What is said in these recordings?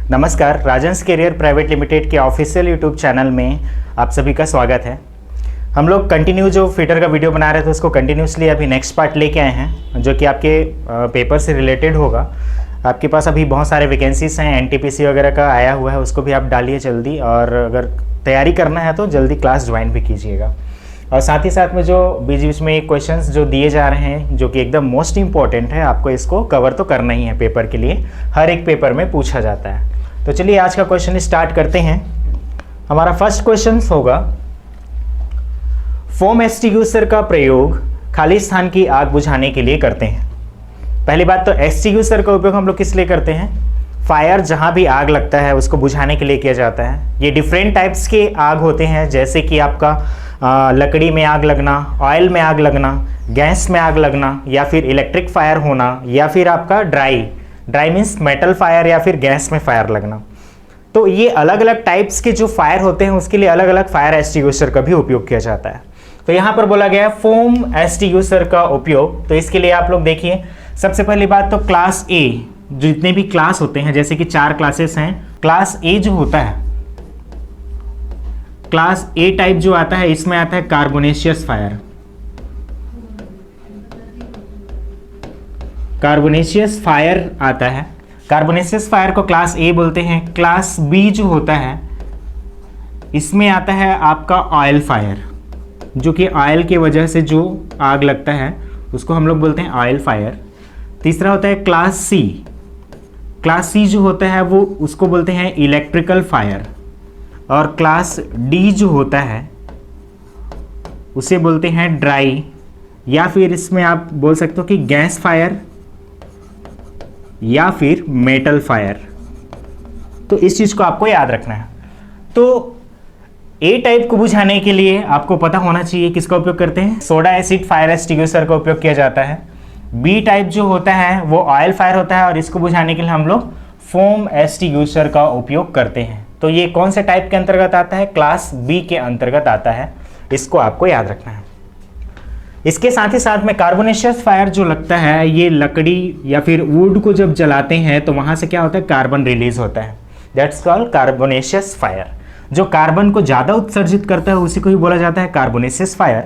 नमस्कार, Rajans career private limited के official YouTube channel में आप सभी का स्वागत है। हम लोग कंटिन्यू जो फिटर का वीडियो बना रहे थे उसको कंटिन्यूसली अभी नेक्स्ट पार्ट लेके आए हैं, जो कि आपके पेपर से रिलेटेड होगा। आपके पास अभी बहुत सारे वैकेंसीज हैं, एनटीपीसी वगैरह का आया हुआ है, उसको भी आप डालिए जल्दी, और अगर तैयारी करना है तो जल्दी क्लास ज्वाइन भी कीजिएगा। और साथ ही साथ में जो बीच बीच में क्वेश्चंस जो दिए जा रहे हैं, जो कि एकदम मोस्ट इम्पॉर्टेंट है, आपको इसको कवर तो करना ही है पेपर के लिए, हर एक पेपर में पूछा जाता है। तो चलिए आज का क्वेश्चन स्टार्ट करते हैं। हमारा फर्स्ट क्वेश्चन होगा, फोम एक्सटिंग्विशर का प्रयोग खाली स्थान की आग बुझाने के लिए करते हैं। पहली बात तो एक्सटिंग्विशर का उपयोग हम लोग किस लिए करते हैं? फायर जहां भी आग लगता है उसको बुझाने के लिए किया जाता है। ये डिफरेंट टाइप्स के आग होते हैं, जैसे कि आपका लकड़ी में आग लगना, ऑयल में आग लगना, गैस में आग लगना, या फिर इलेक्ट्रिक फायर होना, या फिर आपका ड्राई मीन्स मेटल फायर, या फिर गैस में फायर लगना। तो ये अलग अलग टाइप्स के जो फायर होते हैं उसके लिए अलग अलग फायर एक्सटिंग्विशर का भी उपयोग किया जाता है। तो यहाँ पर बोला गया है फोम एक्सटिंग्विशर का उपयोग। तो इसके लिए आप लोग देखिए, सबसे पहली बात तो क्लास ए, जितने भी क्लास होते हैं, जैसे कि 4 क्लासेस हैं, क्लास ए जो होता है, क्लास ए टाइप जो आता है, इसमें आता है कार्बोनेशियस फायर। कार्बोनेशियस फायर आता है, कार्बोनेशियस फायर को क्लास ए बोलते हैं। क्लास बी जो होता है, इसमें आता है आपका ऑयल फायर, जो कि ऑयल की वजह से जो आग लगता है उसको हम लोग बोलते हैं ऑयल फायर। तीसरा होता है क्लास सी। क्लास सी जो होता है वो उसको बोलते हैं इलेक्ट्रिकल फायर। और क्लास डी जो होता है उसे बोलते हैं ड्राई, या फिर इसमें आप बोल सकते हो कि गैस फायर या फिर मेटल फायर। तो इस चीज़ को आपको याद रखना है। तो ए टाइप को बुझाने के लिए आपको पता होना चाहिए किसका उपयोग करते हैं, सोडा एसिड फायर एक्सटिंग्विशर का उपयोग किया जाता है। बी टाइप जो होता है वो ऑयल फायर होता है, और इसको बुझाने के लिए हम लोग फोम एक्सटिंग्विशर का उपयोग करते हैं। तो ये कौन से टाइप के अंतर्गत आता है? क्लास बी के अंतर्गत आता है, इसको आपको याद रखना है। इसके साथ ही साथ में कार्बोनेशियस फायर जो लगता है, ये लकड़ी या फिर वुड को जब जलाते हैं तो वहां से क्या होता है, कार्बन रिलीज होता है। That's called carbonaceous fire. जो कार्बन को ज़्यादा उत्सर्जित करता है उसी को ही बोला जाता है कार्बोनेशियस फायर।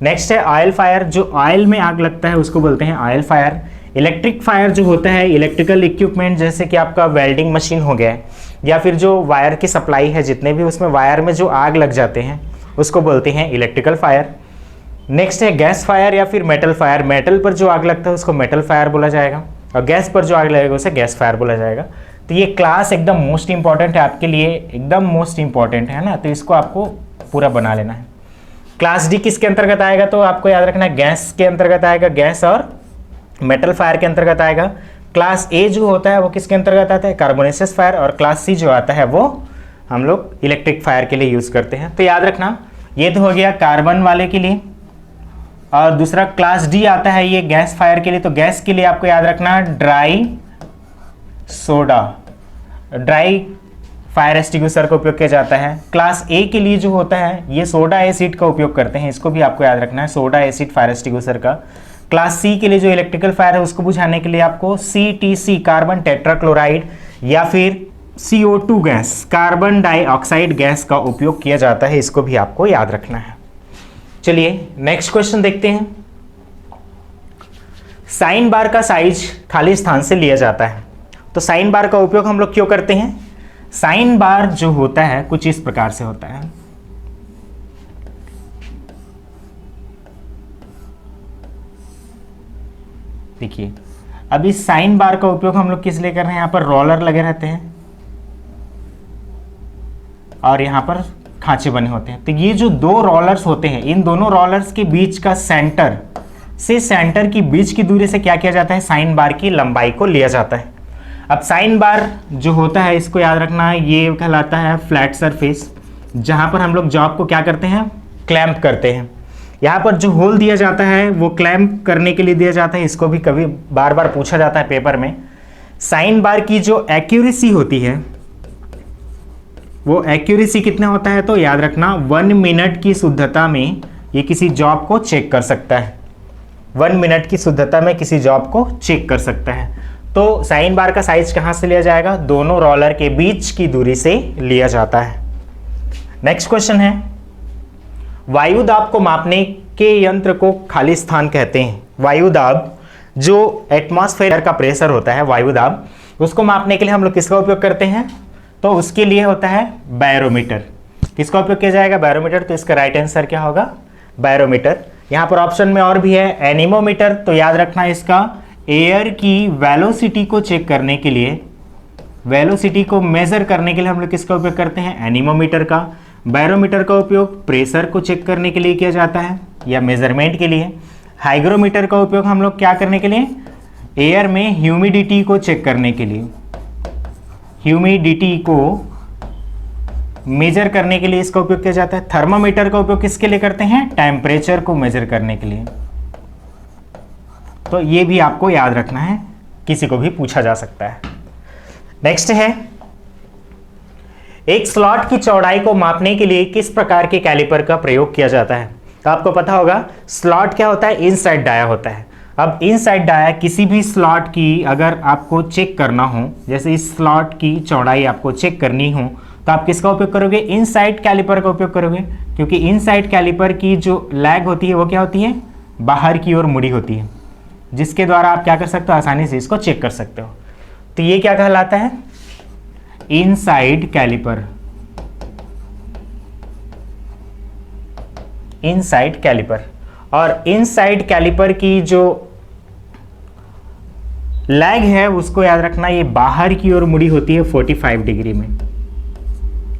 नेक्स्ट है ऑयल फायर, जो ऑयल में आग लगता है उसको बोलते हैं ऑयल फायर। इलेक्ट्रिक फायर जो होता है, इलेक्ट्रिकल इक्विपमेंट जैसे कि आपका वेल्डिंग मशीन हो गया, या फिर जो वायर की सप्लाई है, जितने भी उसमें वायर में जो आग लग जाते हैं उसको बोलते हैं इलेक्ट्रिकल फायर। नेक्स्ट है गैस फायर या फिर मेटल फायर। मेटल पर जो आग लगता है उसको मेटल फायर बोला जाएगा, और गैस पर जो आग लगेगा उसे गैस फायर बोला जाएगा। तो ये क्लास एकदम मोस्ट इंपॉर्टेंट है आपके लिए, एकदम मोस्ट इंपॉर्टेंट है ना, तो इसको आपको पूरा बना लेना है। क्लास डी किसके अंतर्गत आएगा? तो आपको याद रखना है गैस के अंतर्गत आएगा, गैस और मेटल फायर के अंतर्गत आएगा। क्लास ए जो होता है वो किसके अंतर्गत आता है? Carbonaceous fire. और क्लास सी जो आता है वो हम लोग इलेक्ट्रिक फायर के लिए यूज करते हैं। तो याद रखना, ये तो हो गया कार्बन वाले के लिए। और दूसरा क्लास डी आता है ये गैस फायर के लिए। तो गैस के लिए आपको याद रखना dry soda, dry fire extinguisher का उपयोग किया जाता है। क्लास ए के लिए जो होता है ये सोडा एसिड का उपयोग करते हैं, इसको भी आपको याद रखना है, सोडा एसिड फायर एक्सटिंग्विशर का। क्लास सी के लिए जो इलेक्ट्रिकल फायर है उसको बुझाने के लिए आपको CTC कार्बन टेट्राक्लोराइड या फिर CO2 gas, carbon dioxide gas का उपयोग किया जाता है, इसको भी आपको याद रखना है। चलिए नेक्स्ट क्वेश्चन देखते हैं। साइन बार का साइज खाली स्थान से लिया जाता है। तो साइन बार का उपयोग हम लोग क्यों करते हैं? साइन बार जो होता है कुछ इस प्रकार से होता है। देखिए, अब इस साइन बार का उपयोग हम लोग किस लिए कर रहे हैं? यहाँ पर रोलर लगे रहते हैं और यहाँ पर खांचे बने होते हैं। तो ये जो 2 रोलर्स होते हैं, इन दोनों रोलर्स के बीच का सेंटर से सेंटर की बीच की दूरी से क्या किया जाता है? साइन बार की लंबाई को लिया जाता है। अब साइन बार जो होता है इसको याद रखना है, ये कहलाता है फ्लैट सरफेस, जहाँ पर हम लोग जॉब को क्या करते हैं? क्लैंप करते हैं। यहाँ पर जो होल दिया जाता है वो क्लैंप करने के लिए दिया जाता है, इसको भी कभी बार बार पूछा जाता है पेपर में। साइन बार की जो एक्यूरेसी होती है वो एक्यूरेसी कितना होता है? तो याद रखना 1 मिनट की शुद्धता में ये किसी जॉब को चेक कर सकता है, 1 मिनट की शुद्धता में किसी जॉब को चेक कर सकता है। तो साइन बार का साइज कहाँ से लिया जाएगा? दोनों रोलर के बीच की दूरी से लिया जाता है। नेक्स्ट क्वेश्चन है, वायु दाब को मापने के यंत्र को खाली स्थान कहते हैं। वायु दाब, जो एटमॉस्फेयर का प्रेशर होता है वायु दाब, उसको मापने के लिए हम लोग किसका उपयोग करते हैं? तो उसके लिए होता है बैरोमीटर। किसका उपयोग किया जाएगा? बैरोमीटर। तो इसका राइट आंसर क्या होगा? बैरोमीटर। यहाँ पर ऑप्शन में और भी है, एनीमोमीटर। तो याद रखना इसका, एयर की वेलोसिटी को चेक करने के लिए, वेलोसिटी को मेजर करने के लिए हम लोग किसका उपयोग करते हैं? एनीमोमीटर का। बैरोमीटर का उपयोग प्रेशर को चेक करने के लिए किया जाता है या मेजरमेंट के लिए। हाइग्रोमीटर का उपयोग हम लोग क्या करने के लिए? एयर में ह्यूमिडिटी को चेक करने के लिए, ह्यूमिडिटी को मेजर करने के लिए इसका उपयोग किया जाता है। थर्मामीटर का उपयोग किसके लिए करते हैं? टेम्परेचर को मेजर करने के लिए। तो ये भी आपको याद रखना है, किसी को भी पूछा जा सकता है। नेक्स्ट है, एक स्लॉट की चौड़ाई को मापने के लिए किस प्रकार के कैलिपर का प्रयोग किया जाता है? तो आपको पता होगा स्लॉट क्या होता है? इनसाइड डाया होता है। अब इनसाइड डाया किसी भी स्लॉट की अगर आपको चेक करना हो, जैसे इस स्लॉट की चौड़ाई आपको चेक करनी हो, तो आप किसका उपयोग करोगे? इनसाइड कैलिपर का उपयोग करोगे, क्योंकि इनसाइड कैलिपर की जो लैग होती है वो क्या होती है? बाहर की ओर मुड़ी होती है, जिसके द्वारा आप क्या कर सकते हो? आसानी से इसको चेक कर सकते हो। तो ये क्या कहलाता है? Inside caliper. Inside caliper. और इनसाइड कैलिपर की जो लैग है उसको याद रखना, ये बाहर की ओर मुड़ी होती है 45 डिग्री में।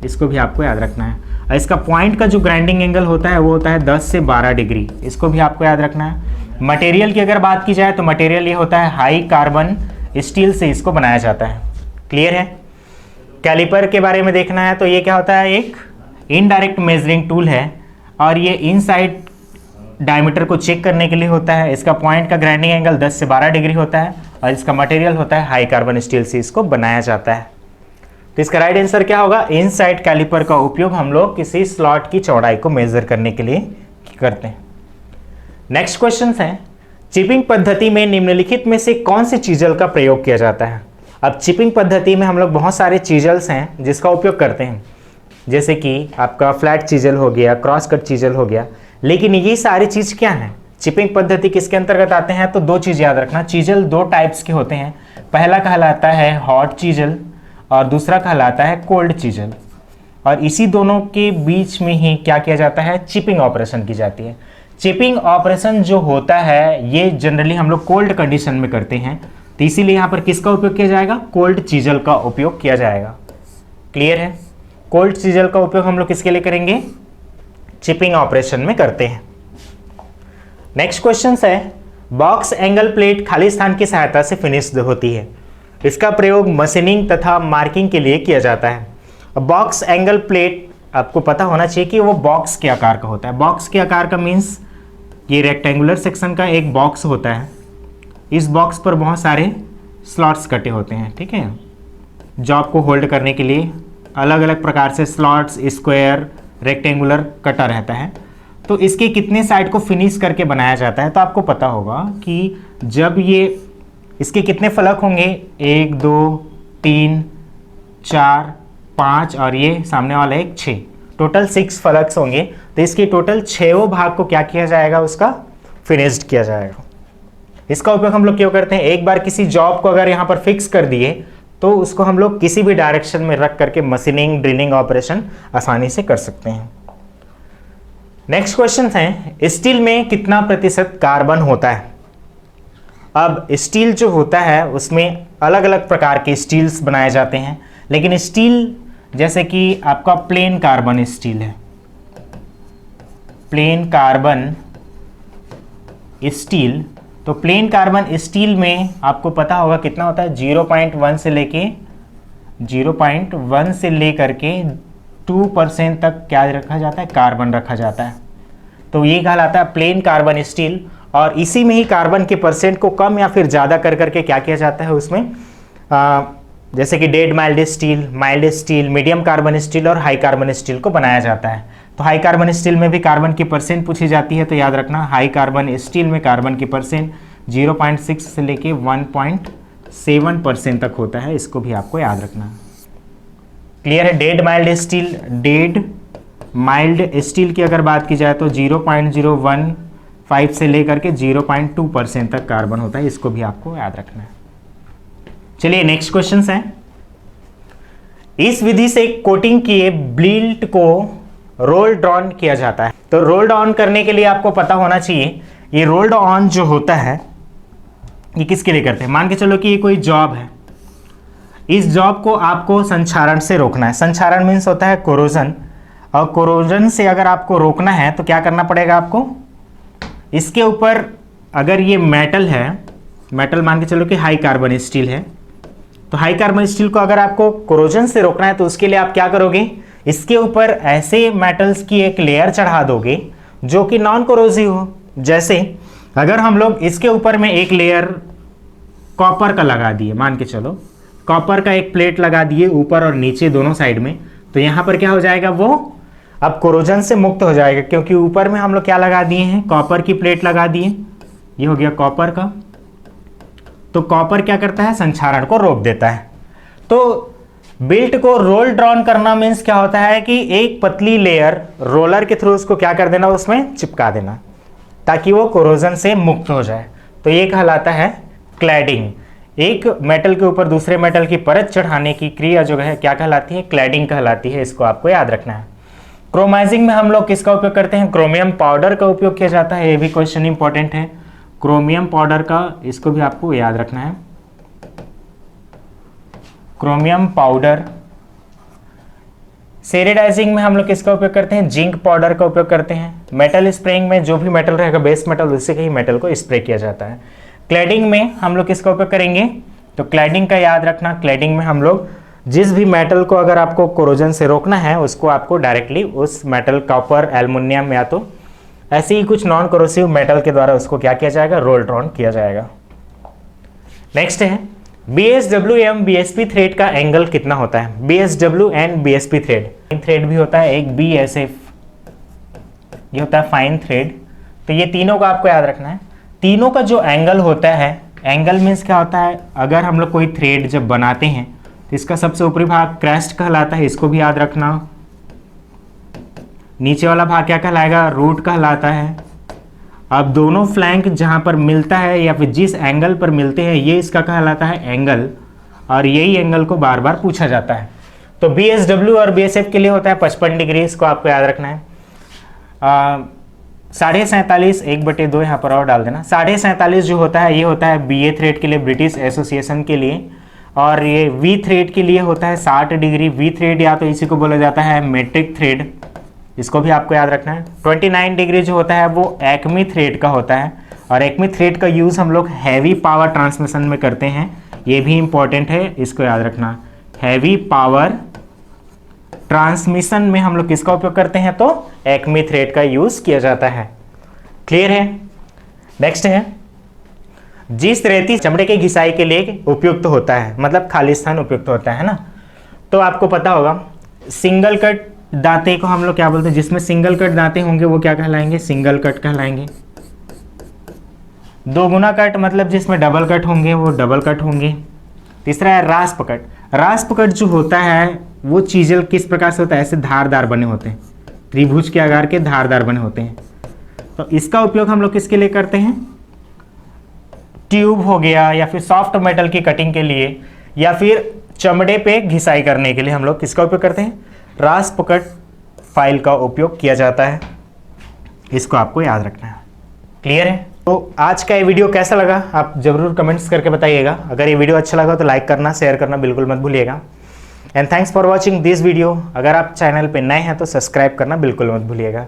इसको भी आपको याद रखना है। और इसका पॉइंट का जो ग्राइंडिंग एंगल होता है वो होता है 10 से 12 डिग्री। इसको भी आपको याद रखना है। मटेरियल की अगर बात की जाए तो मटेरियल ये होता है हाई कार्बन स्टील से इसको बनाया जाता है। क्लियर है? कैलिपर के बारे में देखना है तो ये क्या होता है? एक इनडायरेक्ट मेजरिंग टूल है और ये इनसाइड डायमीटर को चेक करने के लिए होता है। इसका पॉइंट का ग्राइंडिंग एंगल 10 से 12 डिग्री होता है और इसका मटेरियल होता है हाई कार्बन स्टील से इसको बनाया जाता है। तो इसका राइट आंसर क्या होगा? इनसाइड कैलिपर का उपयोग हम लोग किसी स्लॉट की चौड़ाई को मेजर करने के लिए करते हैं। नेक्स्ट क्वेश्चन है, चिपिंग पद्धति में निम्नलिखित में से कौन से चीजल का प्रयोग किया जाता है? अब चिपिंग पद्धति में हम लोग बहुत सारे चीजल्स हैं जिसका उपयोग करते हैं, जैसे कि आपका फ्लैट चीजल हो गया, क्रॉस कट चीजल हो गया। लेकिन ये सारी चीज क्या है? चिपिंग पद्धति किसके अंतर्गत आते हैं? तो दो चीज याद रखना, चीजल दो टाइप्स के होते हैं। पहला कहलाता है हॉट चीजल और दूसरा कहलाता है कोल्ड चीजल। और इसी दोनों के बीच में ही क्या किया जाता है? चिपिंग ऑपरेशन की जाती है। चिपिंग ऑपरेशन जो होता है ये जनरली हम लोग कोल्ड कंडीशन में करते हैं, तो इसीलिए यहाँ पर किसका उपयोग किया जाएगा? कोल्ड चीजल का उपयोग किया जाएगा। क्लियर है? कोल्ड चीजल का उपयोग हम लोग किसके लिए करेंगे? चिपिंग ऑपरेशन में करते हैं। नेक्स्ट क्वेश्चन है, बॉक्स एंगल प्लेट खाली स्थान की सहायता से फिनिश्ड होती है। इसका प्रयोग मशीनिंग तथा मार्किंग के लिए किया जाता है। अब बॉक्स एंगल प्लेट आपको पता होना चाहिए कि वो बॉक्स के आकार का होता है। बॉक्स के आकार का मीन्स ये रेक्टेंगुलर सेक्शन का एक बॉक्स होता है। इस बॉक्स पर बहुत सारे स्लॉट्स कटे होते हैं, ठीक है। जॉब को होल्ड करने के लिए अलग अलग प्रकार से स्लॉट्स, स्क्वायर, रेक्टेंगुलर कटा रहता है। तो इसके कितने साइड को फिनिश करके बनाया जाता है? तो आपको पता होगा कि जब ये इसके कितने फलक होंगे? 1 2 3 4 5 और ये सामने वाला एक 6, टोटल 6 फलक्स होंगे। तो इसके टोटल 6 भाग को क्या किया जाएगा? उसका फिनिश्ड किया जाएगा। इसका उपयोग हम लोग क्यों करते हैं? एक बार किसी जॉब को अगर यहाँ पर फिक्स कर दिए तो उसको हम लोग किसी भी डायरेक्शन में रख करके मशीनिंग, ड्रिलिंग ऑपरेशन आसानी से कर सकते हैं। नेक्स्ट क्वेश्चन है, स्टील में कितना प्रतिशत कार्बन होता है? अब स्टील जो होता है उसमें अलग अलग प्रकार के स्टील्स बनाए जाते हैं, लेकिन स्टील जैसे कि आपका प्लेन कार्बन स्टील है, प्लेन कार्बन स्टील। तो प्लेन कार्बन स्टील में आपको पता होगा कितना होता है? 0.1 से लेकर के 2% तक क्या रखा जाता है? कार्बन रखा जाता है। तो ये कहलाता है प्लेन कार्बन स्टील। और इसी में ही कार्बन के परसेंट को कम या फिर ज़्यादा कर करके क्या किया जाता है उसमें, जैसे कि dead mild steel, medium carbon steel और हाई कार्बन स्टील को बनाया जाता है। तो हाई कार्बन स्टील में भी कार्बन की परसेंट पूछी जाती है, तो याद रखना हाई कार्बन स्टील में कार्बन की परसेंट 0.6 से लेके 1.6 7% तक होता है, इसको भी आपको याद रखना। क्लियर है। डेड माइल्ड स्टील की अगर बात की जाए तो 0.015 से लेकर के 0.2% तक कार्बन होता है, इसको भी आपको याद रखना है। चलिए नेक्स्ट क्वेश्चन है। इस विधि से कोटिंग किए बिल्ट को रोल्ड ऑन किया जाता है। तो रोल्ड ऑन करने के लिए आपको पता होना चाहिए, ये रोल्ड ऑन जो होता है ये किसके लिए करते हैं। मान के चलो कि ये कोई जॉब है, इस जॉब को आपको संक्षारण से रोकना है। संक्षारण मीन्स होता है कोरोजन, और कोरोजन से अगर आपको रोकना है तो क्या करना पड़ेगा आपको, इसके ऊपर अगर ये मेटल है, मेटल मान के चलो कि हाई कार्बन स्टील है, तो हाई कार्बन स्टील को अगर आपको कोरोजन से रोकना है तो उसके लिए आप क्या करोगे, इसके ऊपर ऐसे मेटल्स की एक लेयर चढ़ा दोगे जो कि नॉन कोरोसिव हो। जैसे अगर हम लोग इसके ऊपर में एक लेयर कॉपर का लगा दिए, मान के चलो कॉपर का एक प्लेट लगा दिए ऊपर और नीचे दोनों साइड में, तो यहाँ पर क्या हो जाएगा, वो अब कोरोजन से मुक्त हो जाएगा, क्योंकि ऊपर में हम लोग क्या लगा दिए हैं, कॉपर की प्लेट लगा दिए। ये हो गया कॉपर का। तो कॉपर क्या करता है, संक्षारण को रोक देता है। तो बिल्ट को रोल ड्रॉन करना मीन्स क्या होता है कि एक पतली लेयर रोलर के थ्रू उसको क्या कर देना, उसमें चिपका देना ताकि वो कोरोजन से मुक्त हो जाए। तो ये कहलाता है क्लैडिंग। एक मेटल के ऊपर दूसरे मेटल की परत चढ़ाने की क्रिया जो है क्या कहलाती है, क्लैडिंग कहलाती है। इसको आपको याद रखना है। क्रोमाइजिंग में हम लोग किसका उपयोग करते हैं, क्रोमियम पाउडर का उपयोग किया जाता है। ये भी क्वेश्चन इंपॉर्टेंट है, क्रोमियम पाउडर का, इसको भी आपको याद रखना है। Chromium powder. सेरेडाइजिंग में हम लोग किसका उपयोग करते हैं, जिंक पाउडर का उपयोग करते हैं। मेटल स्प्रेइंग में जो भी मेटल रहेगा बेस मेटल, उससे ही मेटल को स्प्रे किया जाता है। क्लैडिंग में हम लोग किसका उपयोग करेंगे, तो क्लैडिंग का याद रखना। क्लैडिंग में हम लोग जिस भी मेटल को अगर आपको कोरोजन से रोकना है उसको आपको डायरेक्टली उस मेटल, कॉपर, एल्युमिनियम या तो ऐसे ही कुछ नॉन कोरोसिव मेटल के द्वारा उसको क्या किया जाएगा, रोल्ड ऑन किया जाएगा। नेक्स्ट है BSW एवं BSP थ्रेड का एंगल कितना होता है। BSW एंड BSP थ्रेड भी होता है, एक BSF ये होता है फाइन थ्रेड। तो ये तीनों का आपको याद रखना है। तीनों का जो एंगल होता है, एंगल मीन्स क्या होता है, अगर हम लोग कोई थ्रेड जब बनाते हैं तो इसका सबसे ऊपरी भाग क्रेस्ट कहलाता है, इसको भी याद रखना। नीचे वाला भाग क्या कहलाएगा, रूट कहलाता है। अब दोनों फ्लैंक जहां पर मिलता है या फिर जिस एंगल पर मिलते हैं ये इसका कहलाता है एंगल, और यही एंगल को बार बार पूछा जाता है। तो BSW और BSF के लिए होता है 55 डिग्री, इसको आपको याद रखना है। 47.5 1/2 यहाँ पर और डाल देना। 47.5 जो होता है ये होता है BA थ्रेड के लिए, ब्रिटिश एसोसिएशन के लिए, और ये V थ्रेड के लिए होता है 60 डिग्री। V थ्रेड या तो इसी को बोला जाता है मेट्रिक थ्रेड, इसको भी आपको याद रखना है। 29 डिग्री जो होता है वो एक्मी थ्रेड का होता है, और एक्मी थ्रेड का यूज़ हम लोग हैवी पावर ट्रांसमिशन में करते हैं, ये भी इंपॉर्टेंट है, इसको याद रखना। हैवी पावर ट्रांसमिशन में हम लोग किसका उपयोग करते हैं, तो एक्मी थ्रेड का यूज़ किया जाता है। क्लियर है। नेक्स्ट है, जिस रेती चमड़े के घिसाई के लिए उपयुक्त होता है, मतलब खालिस्तान उपयुक्त होता है ना, तो आपको पता होगा सिंगल कट दांते को हम लोग क्या बोलते हैं, जिसमें सिंगल कट दांते होंगे वो क्या कहलाएंगे, सिंगल कट कहलाएंगे। दो गुना कट मतलब जिसमें डबल कट होंगे वो डबल कट होंगे। तीसरा है रास्प कट। रास्प कट जो होता है वो चीज़ल किस प्रकार से होता है, ऐसे धारदार बने होते हैं, त्रिभुज के आकार के धारदार बने होते हैं। तो इसका उपयोग हम लोग किसके लिए करते हैं, ट्यूब हो गया या फिर सॉफ्ट मेटल की कटिंग के लिए, या फिर चमड़े पे घिसाई करने के लिए हम लोग किसका उपयोग करते हैं, रास्प कट फाइल का उपयोग किया जाता है। इसको आपको याद रखना है। क्लियर है। तो आज का ये वीडियो कैसा लगा आप जरूर कमेंट्स करके बताइएगा। अगर ये वीडियो अच्छा लगा तो लाइक करना, शेयर करना बिल्कुल मत भूलिएगा। And thanks for watching this video. अगर आप चैनल पे नए हैं तो सब्सक्राइब करना बिल्कुल मत भूलिएगा।